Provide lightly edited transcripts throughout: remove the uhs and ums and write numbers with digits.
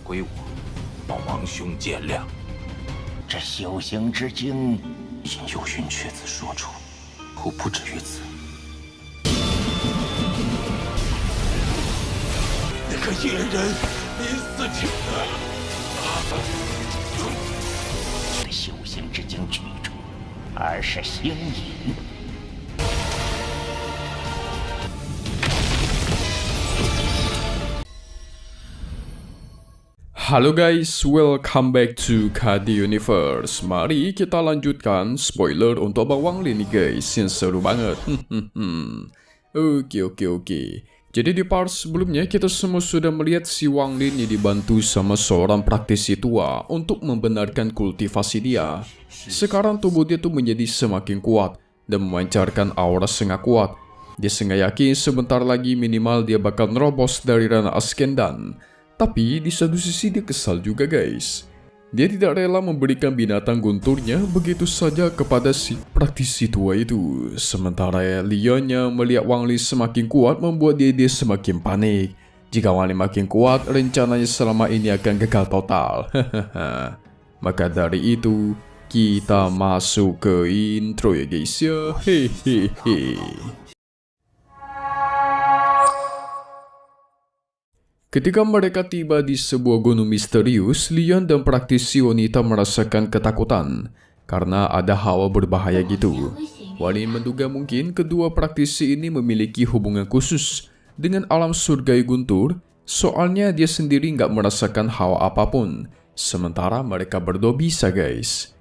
归我，望王兄见谅。这修行之经，因有云雀子说出，恐不止于此。那个野人临死前，这修行之经取出，而是星隐。Halo guys, welcome back to KD Universe. Mari kita lanjutkan spoiler untuk Abang Wang Lin nih guys, yang seru banget. Oke. Jadi di part sebelumnya kita semua sudah melihat si Wang Lin yang dibantu sama seorang praktisi tua untuk membenarkan kultivasi dia. Sekarang tubuh dia tuh menjadi semakin kuat dan memancarkan aura sangat kuat. Dia sangat yakin sebentar lagi minimal dia bakal nerobos dari ranah Ascendan. Tapi di satu sisi dia kesal juga guys. Dia tidak rela memberikan binatang gunturnya begitu saja kepada si praktisi tua itu. Sementara Leon yang melihat Wang Lin semakin kuat membuat dia semakin panik. Jika Wang Lin makin kuat, rencananya selama ini akan gagal total. Maka dari itu, kita masuk ke intro ya guys ya. Hehehe. Ketika mereka tiba di sebuah gunung misterius, Leon dan praktisi wanita merasakan ketakutan karena ada hawa berbahaya gitu. Wang Lin menduga mungkin kedua praktisi ini memiliki hubungan khusus dengan alam surgai guntur, soalnya dia sendiri nggak merasakan hawa apapun, sementara mereka berdua bisa guys.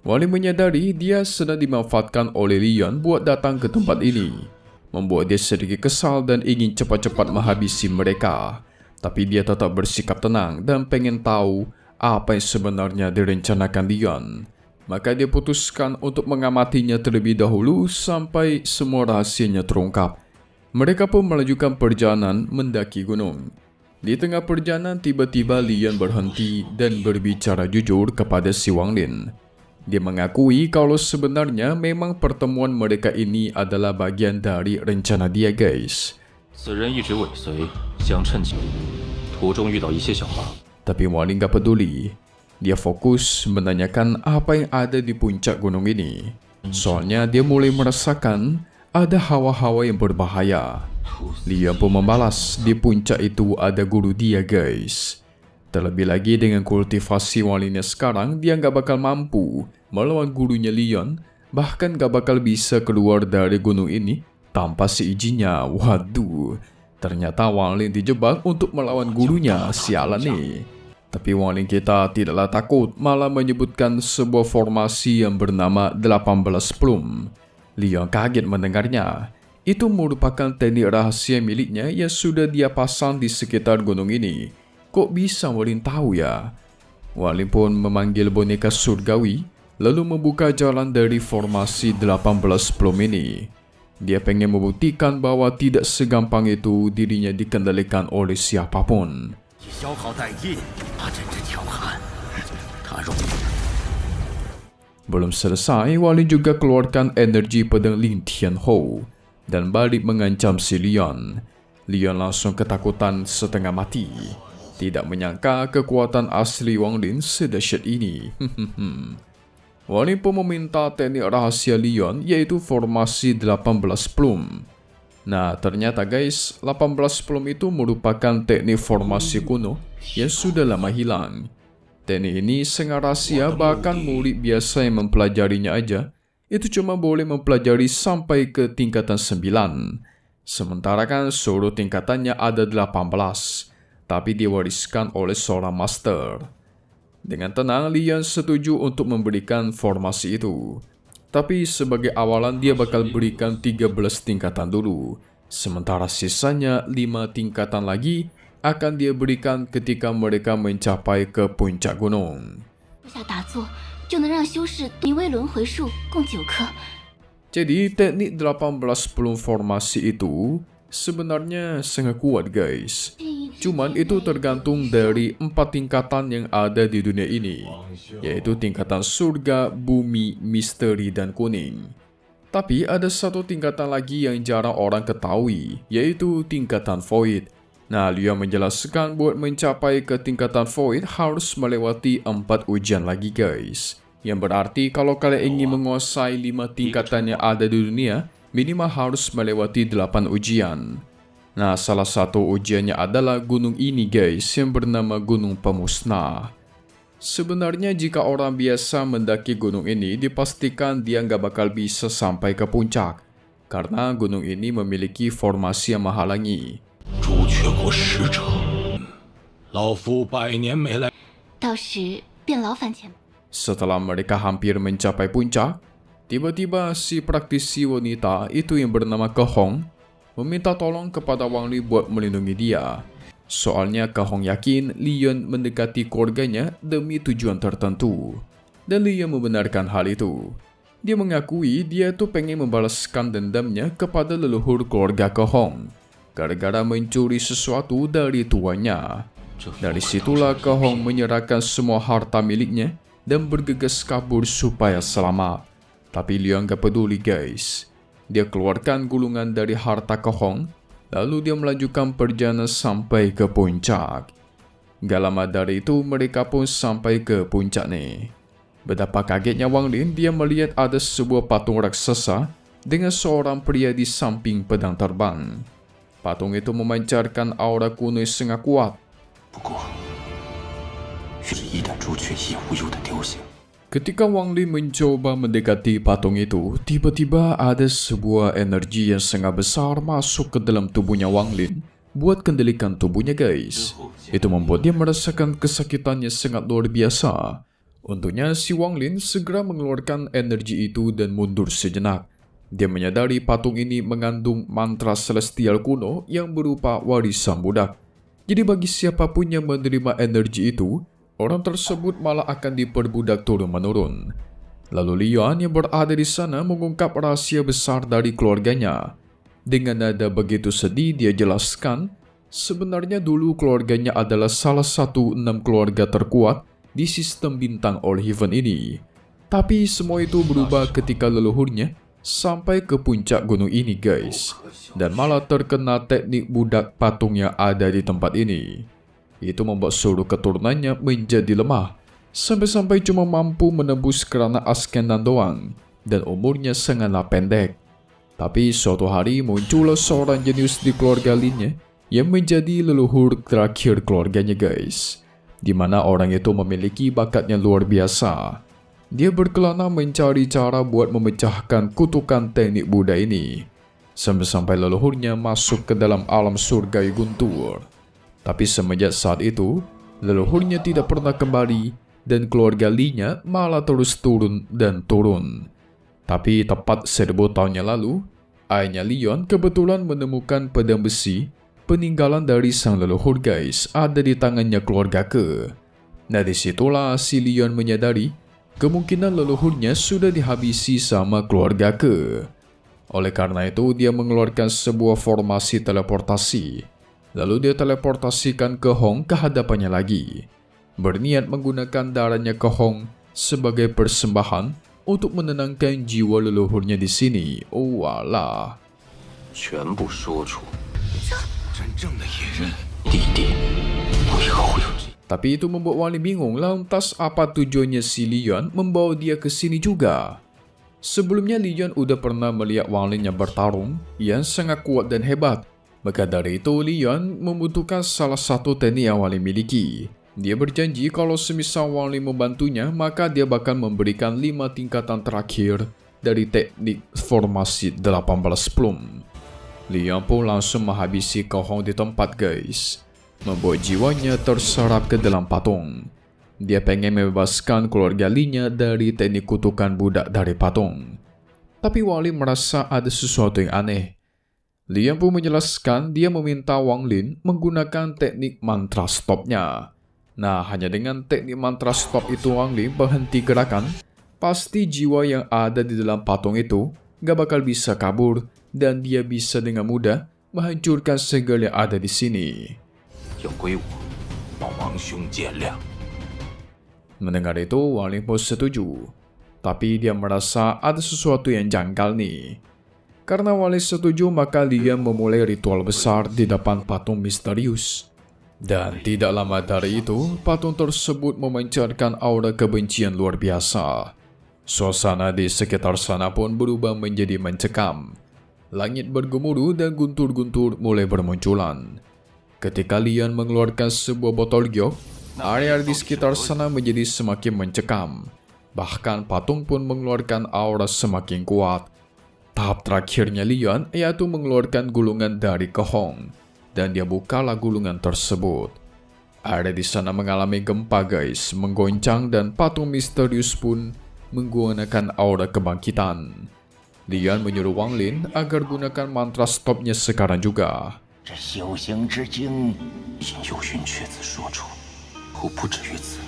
Wang Lin menyadari dia sedang dimanfaatkan oleh Leon buat datang ke tempat ini, membuat dia sedikit kesal dan ingin cepat-cepat menghabisi mereka. Tapi dia tetap bersikap tenang dan pengen tahu apa yang sebenarnya direncanakan Leon. Maka dia putuskan untuk mengamatinya terlebih dahulu sampai semua rahasianya terungkap. Mereka pun melanjutkan perjalanan mendaki gunung. Di tengah perjalanan tiba-tiba Leon berhenti dan berbicara jujur kepada si Wang Lin. Dia mengakui kalau sebenarnya memang pertemuan mereka ini adalah bagian dari rencana dia guys. 此人一直尾随，想趁机途中遇到一些小麻烦。 Tapi Wang Lin gak peduli. Dia fokus menanyakan apa yang ada di puncak gunung ini. Soalnya dia mulai merasakan ada hawa-hawa yang berbahaya. Leon pun membalas, di puncak itu ada guru dia guys. Terlebih lagi dengan kultivasi Wang Lin sekarang, dia gak bakal mampu melawan gurunya Leon. Bahkan gak bakal bisa keluar dari gunung ini tanpa seizinnya. Waduh, ternyata Wang Lin dijebak untuk melawan gurunya, sialan nih. Tapi Wang Lin kita tidaklah takut, malah menyebutkan sebuah formasi yang bernama 18 Plum. Leon kaget mendengarnya. Itu merupakan teknik rahasia miliknya yang sudah dia pasang di sekitar gunung ini. Kok bisa Wang Lin tahu ya? Wang Lin pun memanggil boneka surgawi, lalu membuka jalan dari formasi 18 Plum ini. Dia pengen membuktikan bahwa tidak segampang itu dirinya dikendalikan oleh siapapun. Belum selesai, Wang Lin juga keluarkan energi pedang Lin Tian Hou dan balik mengancam si Leon. Leon langsung ketakutan setengah mati. Tidak menyangka kekuatan asli Wang Lin sedahsyat ini. Wang Lin pun meminta teknik rahasia Leon yaitu formasi 18 Plum. Nah ternyata guys, 18 Plum itu merupakan teknik formasi kuno yang sudah lama hilang. Teknik ini sangat rahasia, bahkan murid biasa yang mempelajarinya aja itu cuma boleh mempelajari sampai ke tingkatan 9. Sementara kan seluruh tingkatannya ada 18, tapi diwariskan oleh seorang master. Dengan tenang, Leon setuju untuk memberikan formasi itu. Tapi sebagai awalan dia bakal berikan 13 tingkatan dulu. Sementara sisanya 5 tingkatan lagi akan dia berikan ketika mereka mencapai ke puncak gunung. Jadi teknik 18 Plum formasi itu sebenarnya sangat kuat guys. Cuman itu tergantung dari 4 tingkatan yang ada di dunia ini, yaitu tingkatan surga, bumi, misteri, dan kuning. Tapi ada satu tingkatan lagi yang jarang orang ketahui, yaitu tingkatan void. Nah, Lian menjelaskan buat mencapai ke tingkatan void harus melewati 4 ujian lagi guys. Yang berarti kalau kalian ingin menguasai 5 tingkatan yang ada di dunia, minimal harus melewati 8 ujian. Nah, salah satu ujiannya adalah gunung ini guys, yang bernama Gunung Pemusnah. Sebenarnya jika orang biasa mendaki gunung ini, dipastikan dia nggak bakal bisa sampai ke puncak. Karena gunung ini memiliki formasi yang menghalangi. 朱雀国使者，老夫100年没来。到时便劳烦前辈。 Setelah mereka hampir mencapai puncak, tiba-tiba si praktisi wanita itu yang bernama Ke Hong meminta tolong kepada Wang Li buat melindungi dia. Soalnya Ke Hong yakin Lian mendekati keluarganya demi tujuan tertentu. Dan Lian membenarkan hal itu. Dia mengakui dia tuh pengen membalaskan dendamnya kepada leluhur keluarga Ke Hong gara-gara mencuri sesuatu dari tuannya. Dari situlah Ke Hong menyerahkan semua harta miliknya dan bergegas kabur supaya selamat. Tapi Lian gak peduli guys. Dia keluarkan gulungan dari harta Ke Hong, lalu dia melanjutkan perjalanan sampai ke puncak. Gak lama dari itu mereka pun sampai ke puncak nih. Betapa kagetnya Wang Lin, dia melihat ada sebuah patung raksasa dengan seorang pria di samping pedang terbang. Patung itu memancarkan aura kuno yang sangat kuat. 不过，是一代朱雀也无忧的雕像。 Ketika Wang Lin mencoba mendekati patung itu, tiba-tiba ada sebuah energi yang sangat besar masuk ke dalam tubuhnya Wang Lin buat kendalikan tubuhnya guys. Itu membuat dia merasakan kesakitan yang sangat luar biasa. Untungnya si Wang Lin segera mengeluarkan energi itu dan mundur sejenak. Dia menyadari patung ini mengandung mantra celestial kuno yang berupa warisan budak. Jadi bagi siapapun yang menerima energi itu, orang tersebut malah akan diperbudak turun-menurun. Lalu Lian yang berada di sana mengungkap rahasia besar dari keluarganya. Dengan nada begitu sedih dia jelaskan, sebenarnya dulu keluarganya adalah salah satu 6 keluarga terkuat di sistem bintang All Heaven ini. Tapi semua itu berubah ketika leluhurnya sampai ke puncak gunung ini guys, dan malah terkena teknik budak patung yang ada di tempat ini. Itu membuat seluruh keturunannya menjadi lemah, sampai-sampai cuma mampu menembus kerana askenan doang, dan umurnya sangatlah pendek. Tapi suatu hari muncullah seorang jenius di keluarga Linnya yang menjadi leluhur terakhir keluarganya guys, di mana orang itu memiliki bakat yang luar biasa. Dia berkelana mencari cara buat memecahkan kutukan teknik Buddha ini, sampai-sampai leluhurnya masuk ke dalam alam surga yang guntur. Tapi semenjak saat itu, leluhurnya tidak pernah kembali dan keluarga Li-nya malah terus turun dan turun. Tapi tepat 1000 tahun yang lalu, ayahnya Lian kebetulan menemukan pedang besi peninggalan dari sang leluhur guys ada di tangannya keluarga Ke. Nah disitulah si Lian menyadari kemungkinan leluhurnya sudah dihabisi sama keluarga Ke. Oleh karena itu dia mengeluarkan sebuah formasi teleportasi. Lalu dia teleportasikan Ke Hong ke hadapannya lagi. Berniat menggunakan darahnya Ke Hong sebagai persembahan untuk menenangkan jiwa leluhurnya di sini. Oh walah. 全部说出。真正的野人，弟弟，为何会有这？ Tapi itu membuat Wang Lin bingung, lantas apa tujuannya si Lian membawa dia ke sini juga? Sebelumnya Lian udah pernah melihat Wang Lin yang bertarung yang sangat kuat dan hebat. Maka dari itu Lian membutuhkan salah satu teknik yang Wang Lin miliki. Dia berjanji kalau semisal Wang Lin membantunya, maka dia bakal memberikan 5 tingkatan terakhir dari teknik formasi 18 plum. Lian pun langsung menghabisi Ke Hong di tempat guys, membuat jiwanya terserap ke dalam patung. Dia pengen membebaskan keluarga Li-nya dari teknik kutukan budak dari patung. Tapi Wang Lin merasa ada sesuatu yang aneh. Lian pun menjelaskan dia meminta Wang Lin menggunakan teknik mantra stopnya. Nah, hanya dengan teknik mantra stop itu Wang Lin berhenti gerakan, pasti jiwa yang ada di dalam patung itu gak bakal bisa kabur dan dia bisa dengan mudah menghancurkan segala yang ada di sini. 要归我。望王兄见谅。 Mendengar itu, Wang Lin pun setuju. Tapi dia merasa ada sesuatu yang janggal nih. Karena Wang Lin setuju, maka Lian memulai ritual besar di depan patung misterius. Dan tidak lama dari itu, patung tersebut memancarkan aura kebencian luar biasa. Suasana di sekitar sana pun berubah menjadi mencekam. Langit bergemuruh dan guntur-guntur mulai bermunculan. Ketika Lian mengeluarkan sebuah botol giok, area di sekitar sana menjadi semakin mencekam. Bahkan patung pun mengeluarkan aura semakin kuat. Tahap terakhirnya Lian yaitu mengeluarkan gulungan dari Kehong. Dan dia bukalah gulungan tersebut. Area di sana mengalami gempa guys, menggoncang dan patung misterius pun menggunakan aura kebangkitan. Lian menyuruh Wang Lin agar gunakan mantra stopnya sekarang juga. 这修行之经 因有云雀子说出，故不止于此。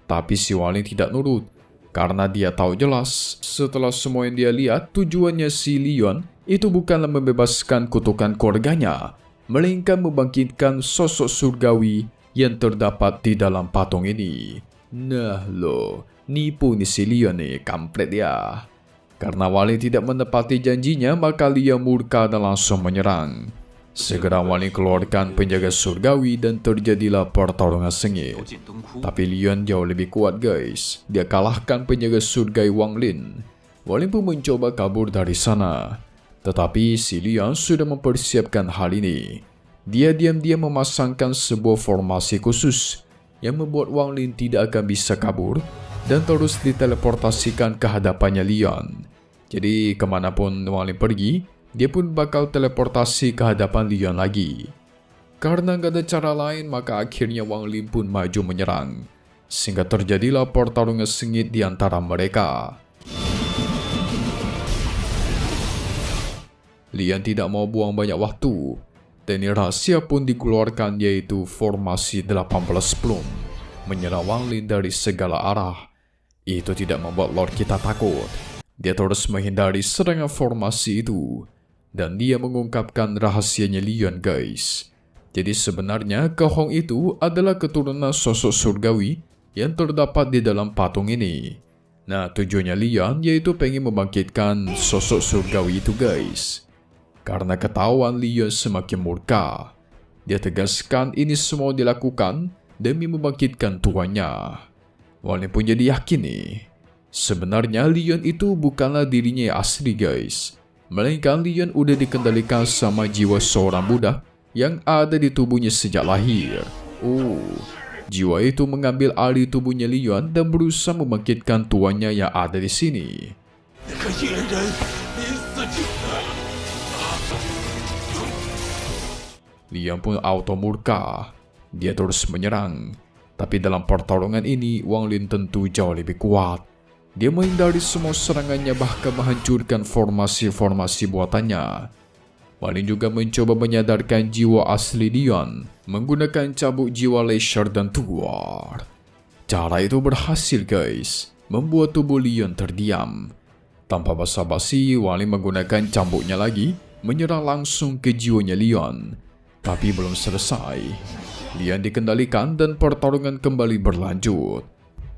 Tapi si Wang Lin tidak nurut. Karena dia tahu jelas, setelah semua yang dia lihat, tujuannya si Lian itu bukanlah membebaskan kutukan keluarganya, melainkan membangkitkan sosok surgawi yang terdapat di dalam patung ini. Nah lo, nipu nih si Lian nih, kampret ya. Karena Wang Lin tidak menepati janjinya, maka Lian murka dan langsung menyerang. Segera Wang Lin keluarkan penjaga surgawi dan terjadilah pertarungan sengit. Tapi Lian jauh lebih kuat guys. Dia kalahkan penjaga surgawi Wang Lin. Wang Lin pun mencoba kabur dari sana. Tetapi si Lian sudah mempersiapkan hal ini. Dia diam-diam memasangkan sebuah formasi khusus yang membuat Wang Lin tidak akan bisa kabur dan terus diteleportasikan ke hadapannya Lian. Jadi kemanapun Wang Lin pergi, dia pun bakal teleportasi ke hadapan Lian lagi. Karena gak ada cara lain, maka akhirnya Wang Lin pun maju menyerang. Sehingga terjadilah pertarungan sengit di antara mereka. Lian tidak mau buang banyak waktu. Teknik rahasia pun dikeluarkan, yaitu formasi 18 plum. Menyerang Wang Lin dari segala arah. Itu tidak membuat Lord kita takut. Dia terus menghindari serangan formasi itu. Dan dia mengungkapkan rahasianya Lian guys. Jadi sebenarnya Kehong itu adalah keturunan sosok surgawi yang terdapat di dalam patung ini. Nah tujuannya Lian yaitu pengen membangkitkan sosok surgawi itu guys. Karena ketahuan Lian semakin murka, dia tegaskan ini semua dilakukan demi membangkitkan tuannya. Wang Lin pun jadi yakin nih. Sebenarnya Lian itu bukanlah dirinya yang asli guys. Melainkan Lian udah dikendalikan sama jiwa seorang budak yang ada di tubuhnya sejak lahir. Oh, jiwa itu mengambil alih tubuhnya Lian dan berusaha membangkitkan tuannya yang ada di sini. Lian pun auto murka. Dia terus menyerang. Tapi dalam pertarungan ini, Wang Lin tentu jauh lebih kuat. Dia menghindari semua serangannya, bahkan menghancurkan formasi-formasi buatannya. Wang Lin juga mencoba menyadarkan jiwa asli Lian menggunakan cambuk jiwa Leisure dan Tuar. Cara itu berhasil guys, membuat tubuh Lian terdiam. Tanpa basa-basi, Wang Lin menggunakan cambuknya lagi, menyerang langsung ke jiwanya Lian. Tapi belum selesai. Lian dikendalikan dan pertarungan kembali berlanjut.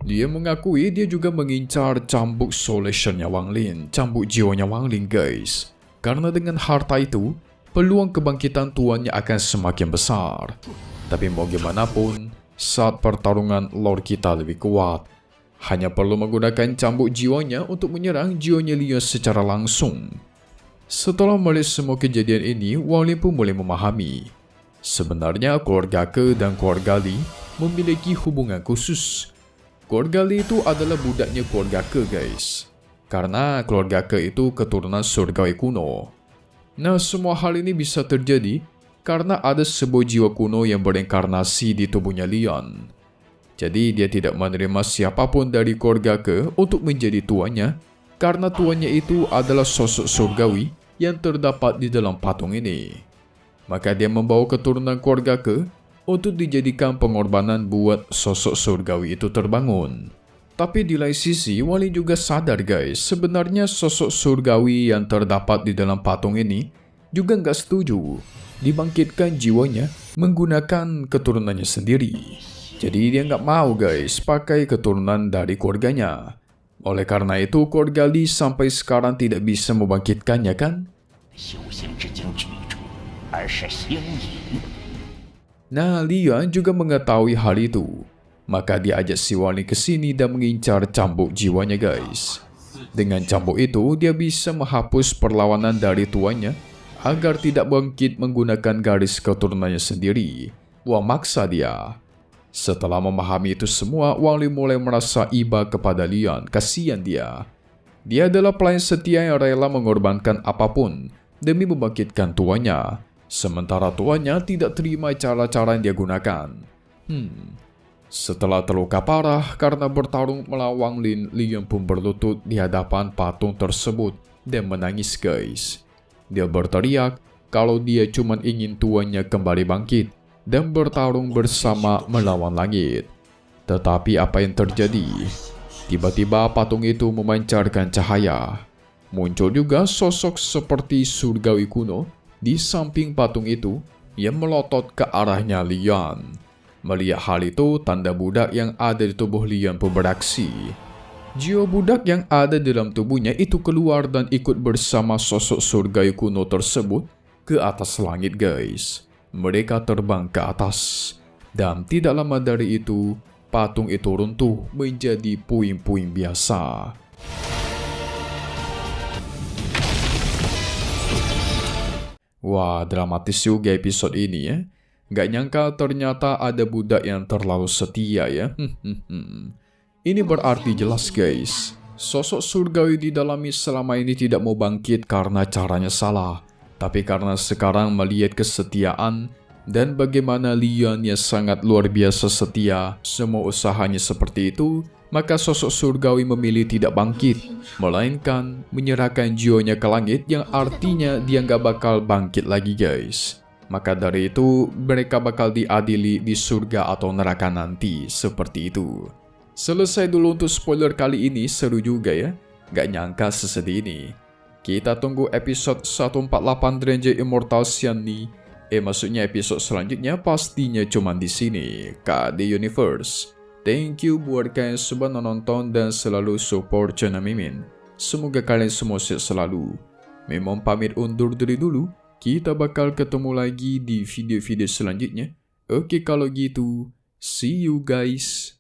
Dia mengakui dia juga mengincar cambuk solutionnya Wang Lin, cambuk jiwanya Wang Lin guys. Karena dengan harta itu, peluang kebangkitan tuannya akan semakin besar. Tapi mau gimana pun, saat pertarungan Lord kita lebih kuat. Hanya perlu menggunakan cambuk jiwanya untuk menyerang jiwanya Lian secara langsung. Setelah melihat semua kejadian ini, Wang Lin pun mulai memahami. Sebenarnya keluarga Ke dan keluarga Li memiliki hubungan khusus. Keluarga Li itu adalah budaknya keluarga Ke guys. Karena keluarga Ke itu keturunan surgawi kuno. Nah semua hal ini bisa terjadi karena ada sebuah jiwa kuno yang berinkarnasi di tubuhnya Lian. Jadi dia tidak menerima siapapun dari keluarga Ke untuk menjadi tuannya. Karena tuannya itu adalah sosok surgawi yang terdapat di dalam patung ini. Maka dia membawa keturunan keluarga Ke untuk dijadikan pengorbanan buat sosok surgawi itu terbangun. Tapi di lain sisi, Wang Lin juga sadar guys, sebenarnya sosok surgawi yang terdapat di dalam patung ini juga nggak setuju dibangkitkan jiwanya menggunakan keturunannya sendiri. Jadi dia nggak mau guys pakai keturunan dari keluarganya. Oleh karena itu, keluarga Li sampai sekarang tidak bisa membangkitkannya kan? 修行之精取出，而是星隐。 Nah, Lian juga mengetahui hal itu. Maka dia ajak si Wanling ke sini dan mengincar cambuk jiwanya guys. Dengan cambuk itu, dia bisa menghapus perlawanan dari tuannya agar tidak bangkit menggunakan garis keturunannya sendiri. Wang maksa dia. Setelah memahami itu semua, Wang Li mulai merasa iba kepada Lian. Kasihan dia. Dia adalah pelayan setia yang rela mengorbankan apapun demi membangkitkan tuannya. Sementara tuannya tidak terima cara-cara yang dia gunakan. Setelah terluka parah karena bertarung melawan Lin, Lian pun berlutut di hadapan patung tersebut dan menangis guys. Dia berteriak kalau dia cuma ingin tuannya kembali bangkit dan bertarung bersama melawan langit. Tetapi apa yang terjadi? Tiba-tiba patung itu memancarkan cahaya. Muncul juga sosok seperti surgawi kuno di samping patung itu yang melotot ke arahnya Lian. Melihat hal itu, tanda budak yang ada di tubuh Lian pun beraksi. Jiwa budak yang ada dalam tubuhnya itu keluar dan ikut bersama sosok surgawi kuno tersebut ke atas langit guys. Mereka terbang ke atas. Dan tidak lama dari itu, patung itu runtuh menjadi puing-puing biasa. Wah, dramatis juga episode ini ya. Gak nyangka ternyata ada budak yang terlalu setia ya. Ini berarti jelas guys, sosok surgawi di dalam selama ini tidak mau bangkit karena caranya salah. Tapi karena sekarang melihat kesetiaan dan bagaimana Lian yang sangat luar biasa setia, semua usahanya seperti itu, maka sosok surgawi memilih tidak bangkit, melainkan menyerahkan jiwanya ke langit yang artinya dia nggak bakal bangkit lagi guys. Maka dari itu mereka bakal diadili di surga atau neraka nanti, seperti itu. Selesai dulu untuk spoiler kali ini, seru juga ya, nggak nyangka sesedih ini. Kita tunggu episode 148 Ranger Immortal Xianni. Maksudnya episode selanjutnya pastinya cuma di sini, KD Universe. Thank you buat kalian semua nonton dan selalu support channel Mimin. Semoga kalian semua sehat selalu. Memang pamit undur diri dulu. Kita bakal ketemu lagi di video-video selanjutnya. Oke kalau gitu, see you guys.